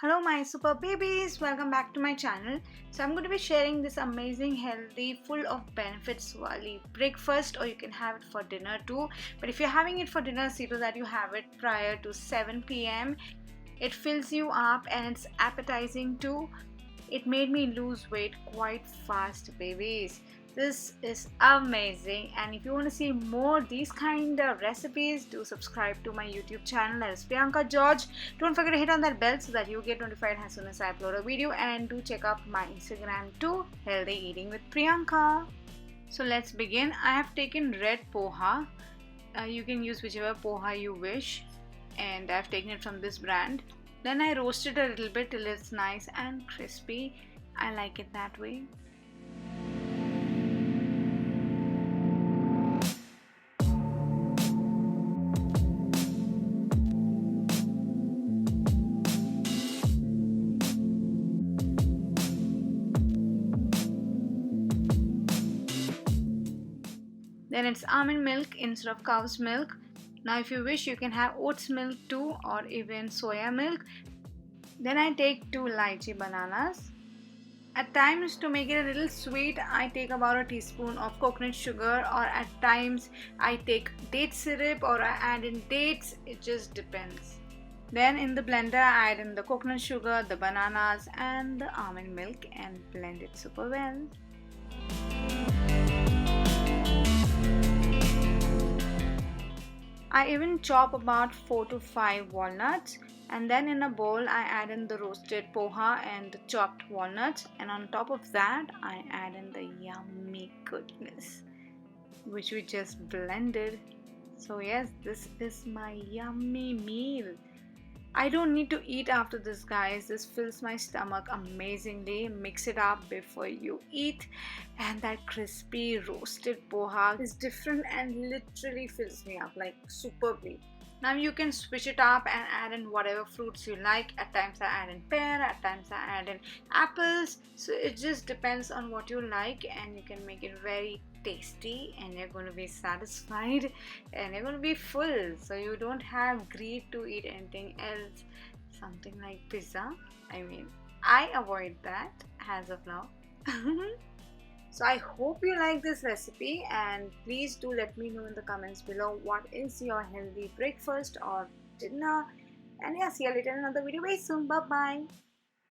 Hello my super babies, welcome back to my channel. So I'm going to be sharing this amazing, healthy, full of benefits wali breakfast, or you can have it for dinner too. But if you're having it for dinner, see to that you have it prior to 7 p.m. It fills you up and it's appetizing too. It made me lose weight quite fast, babies. This is amazing, and if you want to see more these kind of recipes, do subscribe to my YouTube channel. That is Priyanka George. Don't forget to hit on that bell so that you get notified as soon as I upload a video, and do check out my Instagram too, Healthy Eating with Priyanka. So let's begin. I have taken red poha. You can use whichever poha you wish, and I've taken it from this brand. Then I roast it a little bit till it's nice and crispy. I like it that way. Then it's almond milk instead of cow's milk. Now if you wish, you can have oats milk too, or even soya milk. Then I take 2 lychee bananas. At times, to make it a little sweet, I take about a teaspoon of coconut sugar, or at times I take date syrup or I add in dates. It just depends. Then in the blender I add in the coconut sugar, the bananas and the almond milk and blend it super well. I even chop about 4 to 5 walnuts, and then in a bowl I add in the roasted poha and the chopped walnuts, and on top of that I add in the yummy goodness which we just blended. So yes, this is my yummy meal. I don't need to eat after this, guys. This fills my stomach amazingly. Mix it up before you eat, and that crispy roasted poha is different and literally fills me up like superbly. Now you can switch it up and add in whatever fruits you like. At times I add in pear, at times I add in apples. So it just depends on what you like, and you can make it very tasty, and you're going to be satisfied and you're going to be full. So you don't have greed to eat anything else. Something like pizza. I mean, I avoid that as of now. So I hope you like this recipe, and please do let me know in the comments below what is your healthy breakfast or dinner. And yeah, see you later in another video very soon. Bye bye.